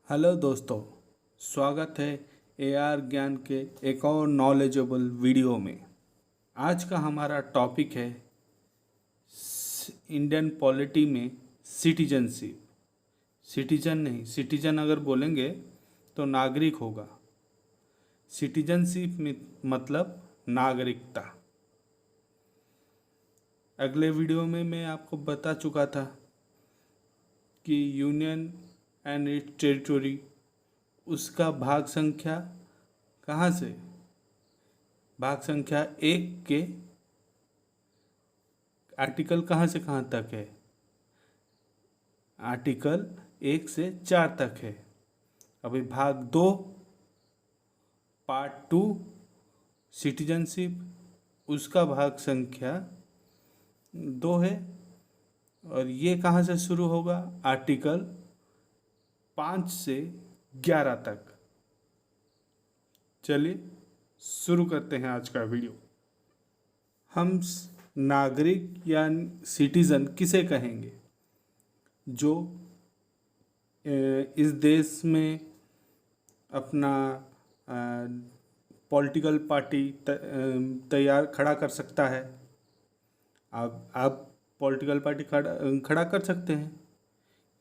Hello दोस्तों, स्वागत है एआर ज्ञान के एक और नॉलेजेबल वीडियो में। आज का हमारा टॉपिक है इंडियन पॉलिटी में सिटीजनशिप। सिटीजन नहीं, सिटीजन अगर बोलेंगे तो नागरिक होगा। सिटीजनशिप में मतलब नागरिकता। अगले वीडियो में मैं आपको बता चुका था कि यूनियन एंड इट्स टेरिटरी, उसका भाग संख्या कहाँ से, भाग संख्या 1 के आर्टिकल कहाँ से कहाँ तक है, आर्टिकल 1 से 4 तक है। अभी भाग 2 पार्ट 2 सिटीजनशिप, उसका भाग संख्या 2 है और ये कहाँ से शुरू होगा, आर्टिकल 5 से 11 तक। चलिए शुरू करते हैं आज का वीडियो। हम नागरिक या सिटीज़न किसे कहेंगे? जो इस देश में अपना पॉलिटिकल पार्टी तैयार खड़ा कर सकता है। आप पॉलिटिकल पार्टी खड़ा कर सकते हैं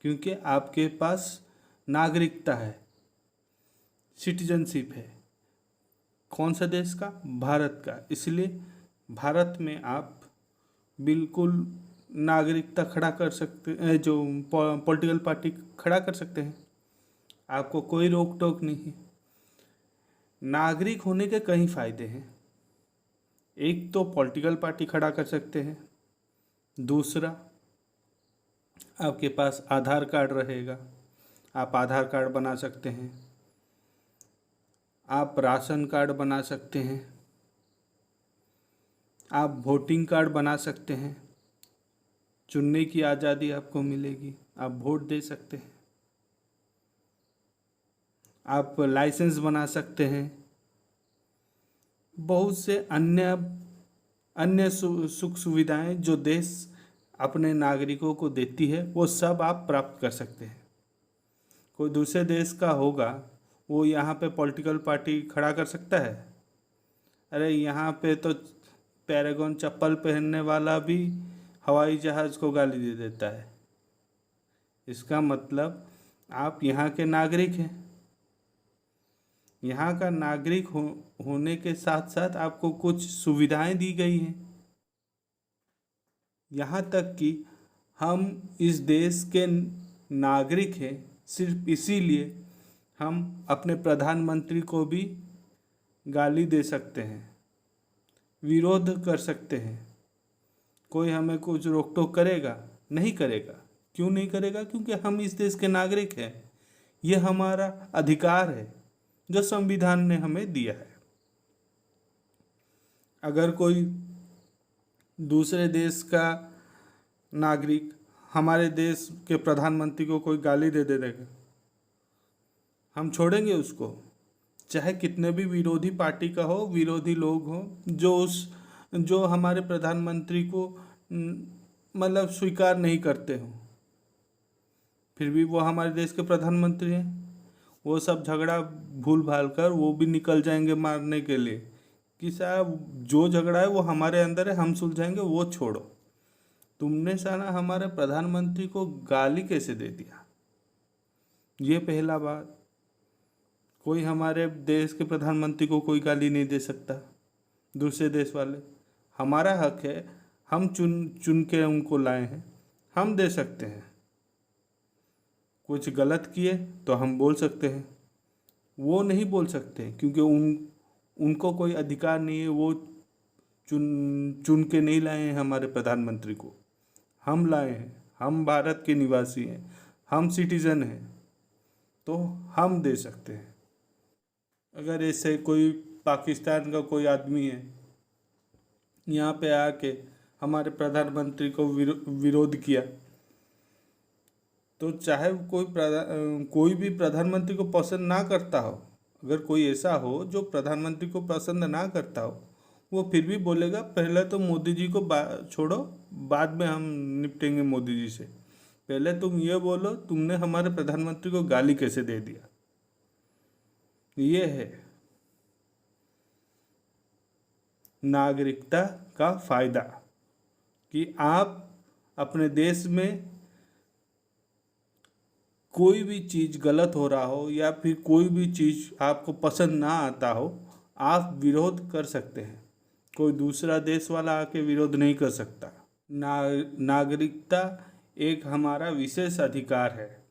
क्योंकि आपके पास नागरिकता है, सिटीजनशिप है। कौन सा देश का? भारत का। इसलिए भारत में आप बिल्कुल नागरिकता खड़ा कर सकते हैं, जो पॉलिटिकल पार्टी खड़ा कर सकते हैं। आपको कोई रोक टोक नहीं है। नागरिक होने के कई फ़ायदे हैं। एक तो पॉलिटिकल पार्टी खड़ा कर सकते हैं, दूसरा आपके पास आधार कार्ड रहेगा, आप आधार कार्ड बना सकते हैं, आप राशन कार्ड बना सकते हैं, आप वोटिंग कार्ड बना सकते हैं, चुनने की आज़ादी आपको मिलेगी, आप वोट दे सकते हैं, आप लाइसेंस बना सकते हैं। बहुत से अन्य सुख सुविधाएं जो देश अपने नागरिकों को देती है वो सब आप प्राप्त कर सकते हैं। कोई दूसरे देश का होगा, वो यहाँ पे पॉलिटिकल पार्टी खड़ा कर सकता है? अरे यहाँ पे तो पैरागॉन चप्पल पहनने वाला भी हवाई जहाज़ को गाली दे देता है। इसका मतलब आप यहाँ के नागरिक हैं। यहाँ का नागरिक होने के साथ साथ आपको कुछ सुविधाएं दी गई हैं। यहाँ तक कि हम इस देश के नागरिक हैं, सिर्फ इसीलिए हम अपने प्रधानमंत्री को भी गाली दे सकते हैं, विरोध कर सकते हैं। कोई हमें कुछ रोक टोक करेगा? नहीं करेगा। क्यों नहीं करेगा? क्योंकि हम इस देश के नागरिक हैं। ये हमारा अधिकार है जो संविधान ने हमें दिया है। अगर कोई दूसरे देश का नागरिक हमारे देश के प्रधानमंत्री को कोई गाली दे देगा, हम छोड़ेंगे उसको? चाहे कितने भी विरोधी पार्टी का हो, विरोधी लोग हो, जो हमारे प्रधानमंत्री को मतलब स्वीकार नहीं करते हो, फिर भी वो हमारे देश के प्रधानमंत्री हैं। वो सब झगड़ा भूल भाल कर वो भी निकल जाएंगे मारने के लिए कि साहब जो झगड़ा है वो हमारे अंदर है, हम सुलझाएंगे, वो छोड़ो। तुमने साला हमारे प्रधानमंत्री को गाली कैसे दे दिया? ये पहला बात। कोई हमारे देश के प्रधानमंत्री को कोई गाली नहीं दे सकता। दूसरे देश वाले, हमारा हक है, हम चुन के उनको लाए हैं, हम दे सकते हैं। कुछ गलत किए तो हम बोल सकते हैं, वो नहीं बोल सकते क्योंकि उनको कोई अधिकार नहीं है। वो चुन के नहीं लाए हैं हमारे प्रधानमंत्री को, हम लाए हैं। हम भारत के निवासी हैं, हम सिटीज़न हैं, तो हम दे सकते हैं। अगर ऐसे कोई पाकिस्तान का कोई आदमी है, यहाँ पे आके हमारे प्रधानमंत्री को विरोध किया, तो चाहे कोई भी प्रधानमंत्री को पसंद ना करता हो, अगर कोई ऐसा हो जो प्रधानमंत्री को पसंद ना करता हो, वो फिर भी बोलेगा पहले तो मोदी जी को छोड़ो, बाद में हम निपटेंगे मोदी जी से। पहले तुम ये बोलो तुमने हमारे प्रधानमंत्री को गाली कैसे दे दिया। ये है नागरिकता का फायदा कि आप अपने देश में कोई भी चीज़ गलत हो रहा हो या फिर कोई भी चीज़ आपको पसंद ना आता हो, आप विरोध कर सकते हैं। कोई दूसरा देश वाला आके विरोध नहीं कर सकता। नागरिकता एक हमारा विशेष अधिकार है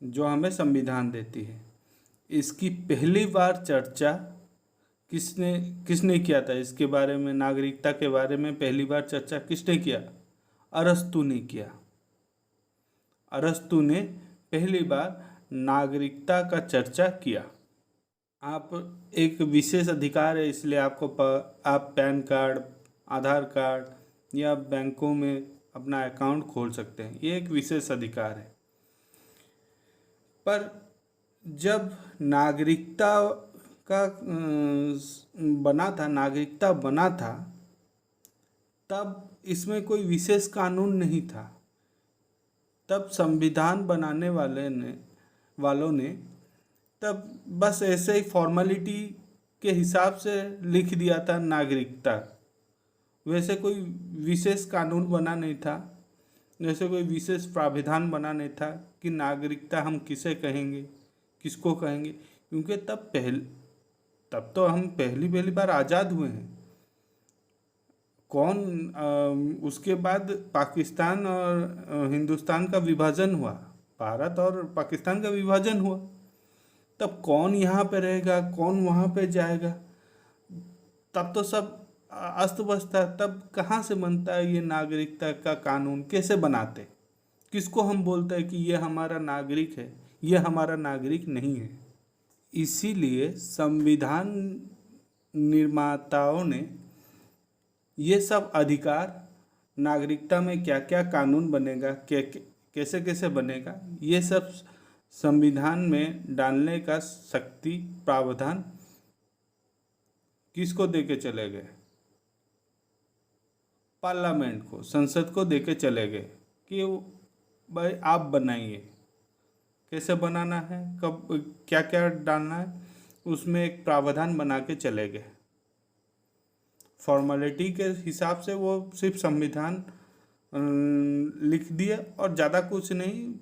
जो हमें संविधान देती है। इसकी पहली बार चर्चा किसने किसने किया था? इसके बारे में, नागरिकता के बारे में पहली बार चर्चा किसने किया? अरस्तु ने किया। अरस्तु ने पहली बार नागरिकता का चर्चा किया। आप एक विशेष अधिकार है, इसलिए आप पैन कार्ड, आधार कार्ड या बैंकों में अपना अकाउंट खोल सकते हैं। ये एक विशेष अधिकार है। पर जब नागरिकता बना था तब इसमें कोई विशेष कानून नहीं था। तब संविधान बनाने वालों ने तब बस ऐसे ही फॉर्मेलिटी के हिसाब से लिख दिया था नागरिकता। वैसे कोई विशेष कानून बना नहीं था, जैसे कोई विशेष प्राविधान बना नहीं था कि नागरिकता हम किसे कहेंगे, किसको कहेंगे। क्योंकि तब तो हम पहली बार आज़ाद हुए हैं। उसके बाद पाकिस्तान और हिंदुस्तान का विभाजन हुआ, भारत और पाकिस्तान का विभाजन हुआ। तब कौन यहाँ पे रहेगा, कौन वहाँ पे जाएगा, तब तो सब अस्त व्यस्त था। तब कहाँ से बनता है ये नागरिकता का कानून? कैसे बनाते? किसको हम बोलते हैं कि ये हमारा नागरिक है, ये हमारा नागरिक नहीं है? इसीलिए संविधान निर्माताओं ने ये सब अधिकार, नागरिकता में क्या क्या कानून बनेगा, कैसे कैसे बनेगा, ये सब संविधान में डालने का शक्ति, प्रावधान किसको देके चले गए? पार्लियामेंट को, संसद को देके चले गए कि भाई आप बनाइए, कैसे बनाना है, कब क्या क्या डालना है, उसमें एक प्रावधान बना के चले गए। फॉर्मेलिटी के हिसाब से वो सिर्फ संविधान लिख दिए और ज़्यादा कुछ नहीं,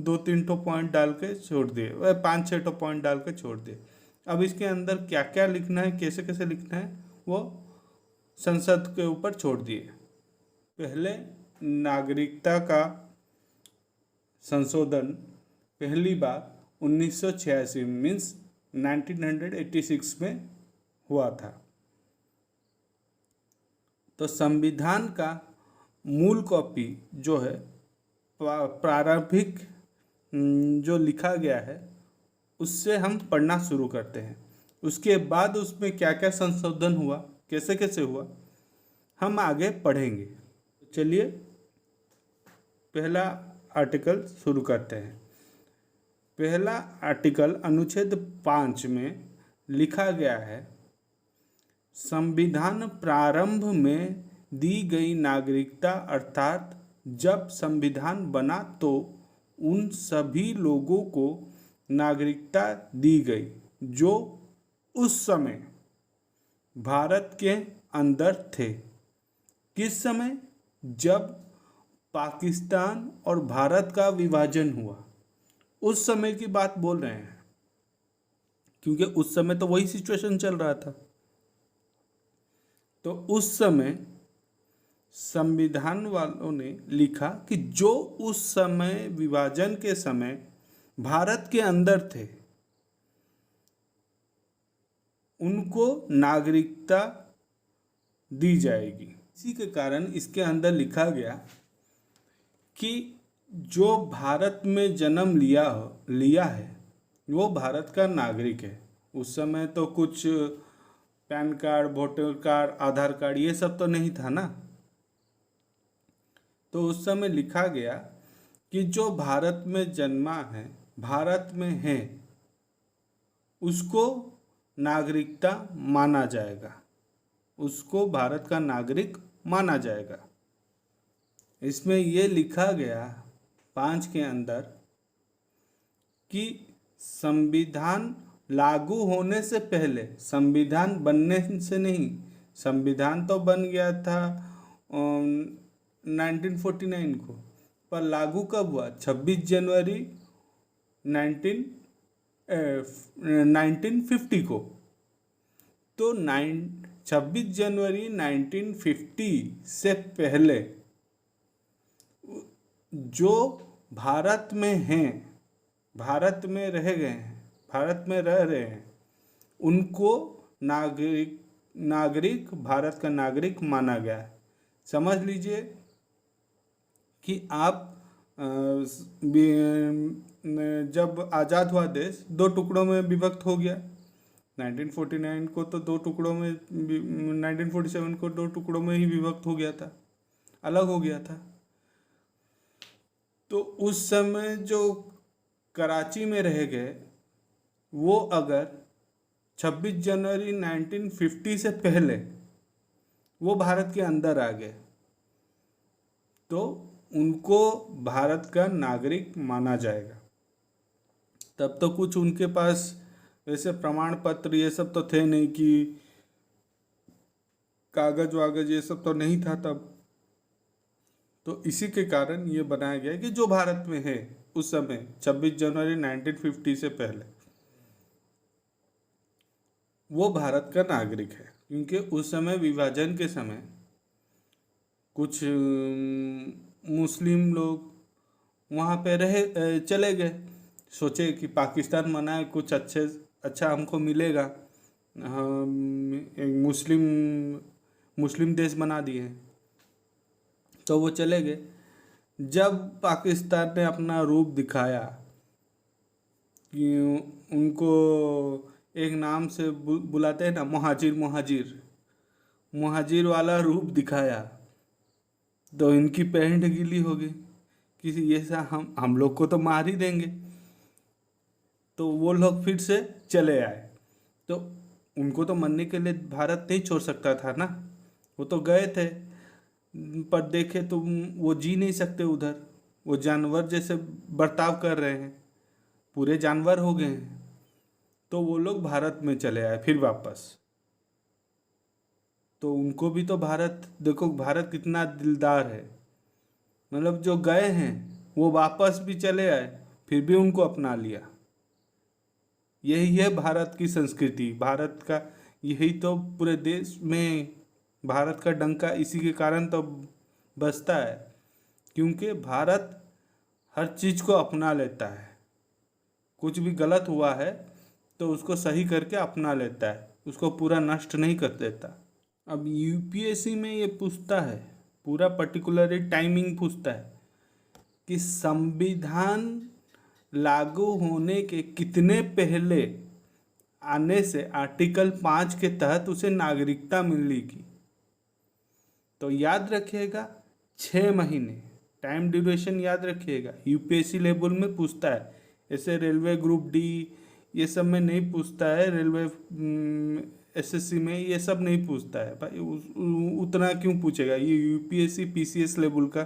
2-3 पॉइंट डाल के छोड़ दिए, 5-6 पॉइंट डाल के छोड़ दिए। अब इसके अंदर क्या क्या लिखना है, कैसे कैसे लिखना है, वो संसद के ऊपर छोड़ दिए। पहले नागरिकता का संशोधन पहली बार 1986 मीन्स 1986 में हुआ था। तो संविधान का मूल कॉपी जो है, प्रारंभिक जो लिखा गया है, उससे हम पढ़ना शुरू करते हैं। उसके बाद उसमें क्या क्या संशोधन हुआ, कैसे कैसे हुआ, हम आगे पढ़ेंगे। चलिए पहला आर्टिकल शुरू करते हैं। पहला आर्टिकल अनुच्छेद 5 में लिखा गया है, संविधान प्रारंभ में दी गई नागरिकता अर्थात जब संविधान बना तो उन सभी लोगों को नागरिकता दी गई जो उस समय भारत के अंदर थे। किस समय? जब पाकिस्तान और भारत का विभाजन हुआ, उस समय की बात बोल रहे हैं, क्योंकि उस समय तो वही सिचुएशन चल रहा था। तो उस समय संविधान वालों ने लिखा कि जो उस समय विभाजन के समय भारत के अंदर थे, उनको नागरिकता दी जाएगी। इसी के कारण इसके अंदर लिखा गया कि जो भारत में जन्म लिया है वो भारत का नागरिक है। उस समय तो कुछ पैन कार्ड, वोटर कार्ड, आधार कार्ड ये सब तो नहीं था ना। तो उस समय लिखा गया कि जो भारत में जन्मा है, भारत में है, उसको नागरिकता माना जाएगा, उसको भारत का नागरिक माना जाएगा। इसमें ये लिखा गया 5 के अंदर कि संविधान लागू होने से पहले, संविधान बनने से नहीं, संविधान तो बन गया था 1949 को, पर लागू कब हुआ? 26 जनवरी 1950 को। तो 26 जनवरी 1950 से पहले जो भारत में हैं, भारत में रह गए हैं, भारत में रह रहे हैं, उनको नागरिक भारत का नागरिक माना गया है। समझ लीजिए कि आप जब आज़ाद हुआ देश 2 टुकड़ों में विभक्त हो गया। 1949 को तो 2 टुकड़ों में, 1947 को 2 टुकड़ों में ही विभक्त हो गया था, अलग हो गया था। तो उस समय जो कराची में रह गए, वो अगर 26 जनवरी 1950 से पहले वो भारत के अंदर आ गए तो उनको भारत का नागरिक माना जाएगा। तब तो कुछ उनके पास वैसे प्रमाण पत्र ये सब तो थे नहीं, कि कागज वागज ये सब तो नहीं था तब। तो इसी के कारण ये बनाया गया कि जो भारत में है उस समय 26 जनवरी 1950 से पहले, वो भारत का नागरिक है। क्योंकि उस समय विभाजन के समय कुछ मुस्लिम लोग वहाँ पे चले गए, सोचे कि पाकिस्तान बनाए कुछ अच्छा हमको मिलेगा, हम एक मुस्लिम देश बना दिए। तो वो चले गए। जब पाकिस्तान ने अपना रूप दिखाया कि उनको एक नाम से बुलाते हैं ना, मुहाजिर वाला रूप दिखाया, तो इनकी पैंट गीली हो गई कि ये सा हम लोग को तो मार ही देंगे। तो वो लोग फिर से चले आए। तो उनको तो मरने के लिए भारत नहीं छोड़ सकता था ना, वो तो गए थे, पर देखे तो वो जी नहीं सकते उधर, वो जानवर जैसे बर्ताव कर रहे हैं, पूरे जानवर हो गए हैं। तो वो लोग भारत में चले आए फिर वापस। तो उनको भी तो भारत, देखो भारत कितना दिलदार है, मतलब जो गए हैं वो वापस भी चले आए, फिर भी उनको अपना लिया। यही है भारत की संस्कृति, भारत का यही तो पूरे देश में भारत का डंका इसी के कारण तो बजता है, क्योंकि भारत हर चीज़ को अपना लेता है। कुछ भी गलत हुआ है तो उसको सही करके अपना लेता है, उसको पूरा नष्ट नहीं कर देता। अब यूपीएससी में ये पूछता है, पूरा पर्टिकुलरली टाइमिंग पूछता है कि संविधान लागू होने के कितने पहले आने से आर्टिकल 5 के तहत उसे नागरिकता मिलेगी। तो याद रखिएगा 6 महीने, टाइम ड्यूरेशन याद रखिएगा। यूपीएससी लेवल में पूछता है, ऐसे रेलवे ग्रुप डी ये सब में नहीं पूछता है, रेलवे एसएससी में ये सब नहीं पूछता है भाई, उतना क्यों पूछेगा, ये यूपीएससी पीसीएस लेवल का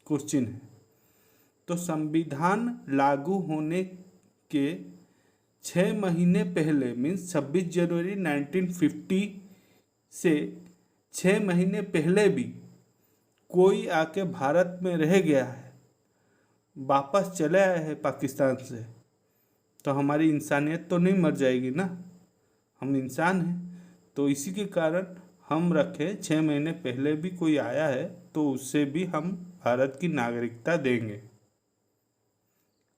क्वेश्चन है। तो संविधान लागू होने के 6 महीने पहले मीन्स 26 जनवरी 1950 से 6 महीने पहले भी कोई आके भारत में रह गया है, वापस चले आए हैं पाकिस्तान से, तो हमारी इंसानियत तो नहीं मर जाएगी ना, हम इंसान हैं। तो इसी के कारण हम रखें 6 महीने पहले भी कोई आया है तो उससे भी हम भारत की नागरिकता देंगे।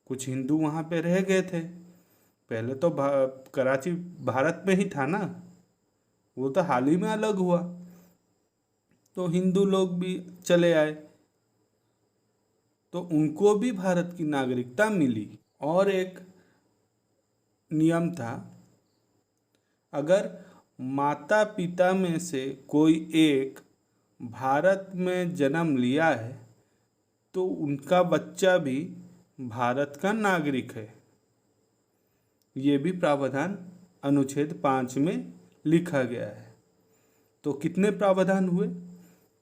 कुछ हिंदू वहाँ पे रह गए थे, पहले तो कराची भारत में ही था ना, वो तो हाल ही में अलग हुआ, तो हिंदू लोग भी चले आए तो उनको भी भारत की नागरिकता मिली। और एक नियम था, अगर माता पिता में से कोई एक भारत में जन्म लिया है तो उनका बच्चा भी भारत का नागरिक है। ये भी प्रावधान अनुच्छेद 5 में लिखा गया है। तो कितने प्रावधान हुए?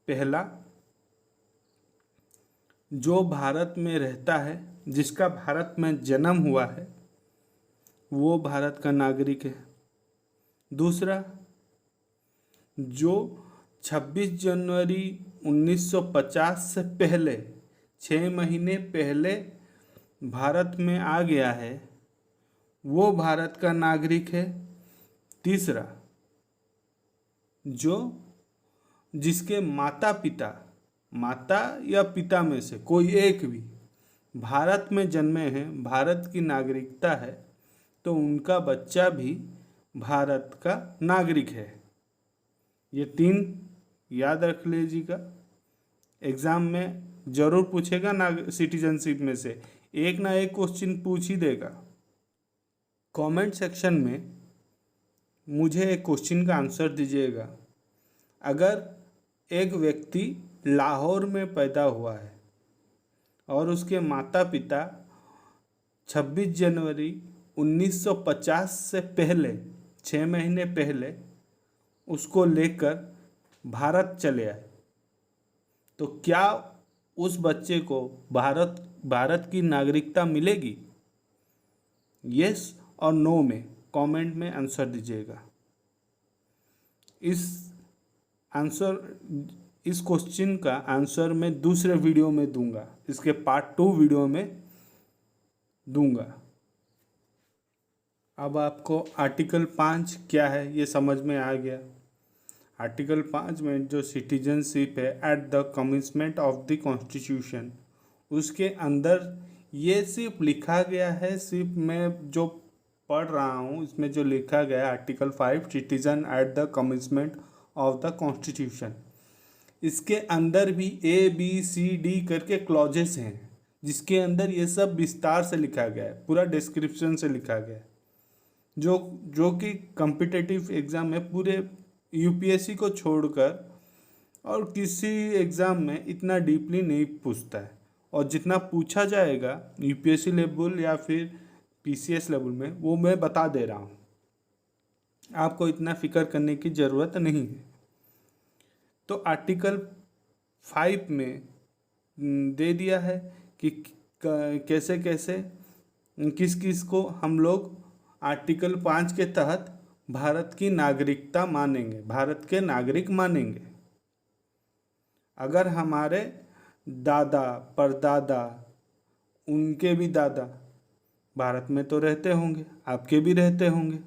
पहला, जो भारत में रहता है, जिसका भारत में जन्म हुआ है, वो भारत का नागरिक है। दूसरा, जो 26 जनवरी 1950 से पहले 6 महीने पहले भारत में आ गया है, वो भारत का नागरिक है। तीसरा, जो जिसके माता या पिता में से कोई एक भी भारत में जन्मे हैं, भारत की नागरिकता है, तो उनका बच्चा भी भारत का नागरिक है। ये 3 याद रख लीजिएगा। एग्ज़ाम में ज़रूर पूछेगा सिटीजनशिप में से एक ना एक क्वेश्चन पूछ ही देगा। कमेंट सेक्शन में मुझे एक क्वेश्चन का आंसर दीजिएगा। अगर एक व्यक्ति लाहौर में पैदा हुआ है और उसके माता पिता 26 जनवरी 1950 से पहले 6 महीने पहले उसको लेकर भारत चले आए, तो क्या उस बच्चे को भारत की नागरिकता मिलेगी? यस और नो में कमेंट में आंसर दीजिएगा। इस क्वेश्चन का आंसर मैं दूसरे वीडियो में दूंगा, इसके पार्ट 2 वीडियो में दूंगा। अब आपको आर्टिकल 5 क्या है ये समझ में आ गया। आर्टिकल 5 में जो सिटीजनशिप है at the commencement of the constitution, उसके अंदर ये सिर्फ लिखा गया है, सिर्फ मैं जो पढ़ रहा हूँ इसमें जो लिखा गया है article 5 citizen at the commencement of the constitution, इसके अंदर भी ABCD करके क्लॉजेस हैं, जिसके अंदर ये सब विस्तार से लिखा गया है, पूरा डिस्क्रिप्शन से लिखा गया है, जो कि कॉम्पिटिटिव एग्ज़ाम में पूरे UPSC को छोड़कर और किसी एग्ज़ाम में इतना डीपली नहीं पूछता है, और जितना पूछा जाएगा UPSC लेवल या फिर PCS लेवल में, वो मैं बता दे रहा हूँ, आपको इतना फिक्र करने की ज़रूरत नहीं है। तो आर्टिकल 5 में दे दिया है कि कैसे कैसे किस किस को हम लोग आर्टिकल 5 के तहत भारत की नागरिकता मानेंगे, भारत के नागरिक मानेंगे। अगर हमारे दादा परदादा, उनके भी दादा भारत में तो रहते होंगे, आपके भी रहते होंगे।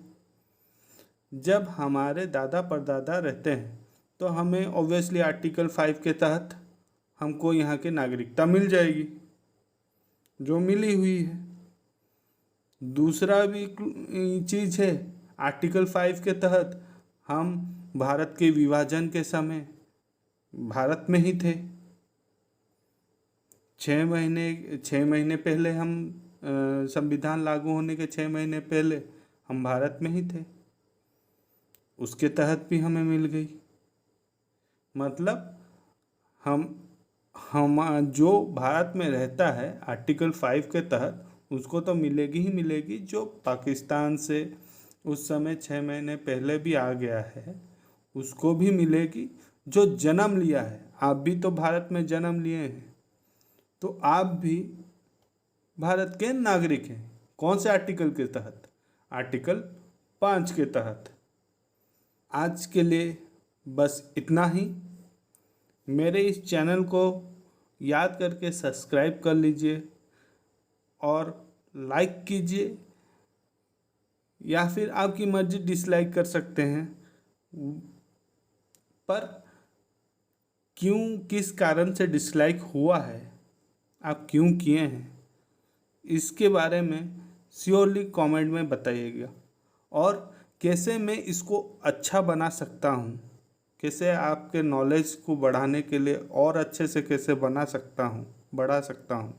जब हमारे दादा परदादा रहते हैं तो हमें ऑब्वियसली आर्टिकल 5 के तहत हमको यहाँ की नागरिकता मिल जाएगी, जो मिली हुई है। दूसरा भी चीज़ है, आर्टिकल 5 के तहत हम भारत के विभाजन के समय भारत में ही थे। 6 महीने पहले हम संविधान लागू होने के 6 महीने पहले हम भारत में ही थे, उसके तहत भी हमें मिल गई। मतलब हम जो भारत में रहता है आर्टिकल 5 के तहत, उसको तो मिलेगी ही मिलेगी। जो पाकिस्तान से उस समय 6 महीने पहले भी आ गया है उसको भी मिलेगी। जो जन्म लिया है, आप भी तो भारत में जन्म लिए हैं, तो आप भी भारत के नागरिक हैं। कौन से आर्टिकल के तहत? आर्टिकल 5 के तहत। आज के लिए बस इतना ही। मेरे इस चैनल को याद करके सब्सक्राइब कर लीजिए और लाइक कीजिए, या फिर आपकी मर्ज़ी डिसलाइक कर सकते हैं, पर क्यों, किस कारण से डिसलाइक हुआ है, आप क्यों किए हैं, इसके बारे में श्योरली कमेंट में बताइएगा। और कैसे मैं इसको अच्छा बना सकता हूँ, कैसे आपके नॉलेज को बढ़ाने के लिए और अच्छे से कैसे बढ़ा सकता हूँ,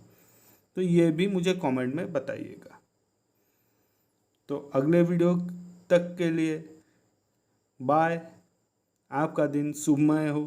तो ये भी मुझे कमेंट में बताइएगा। तो अगले वीडियो तक के लिए बाय। आपका दिन शुभमय हो।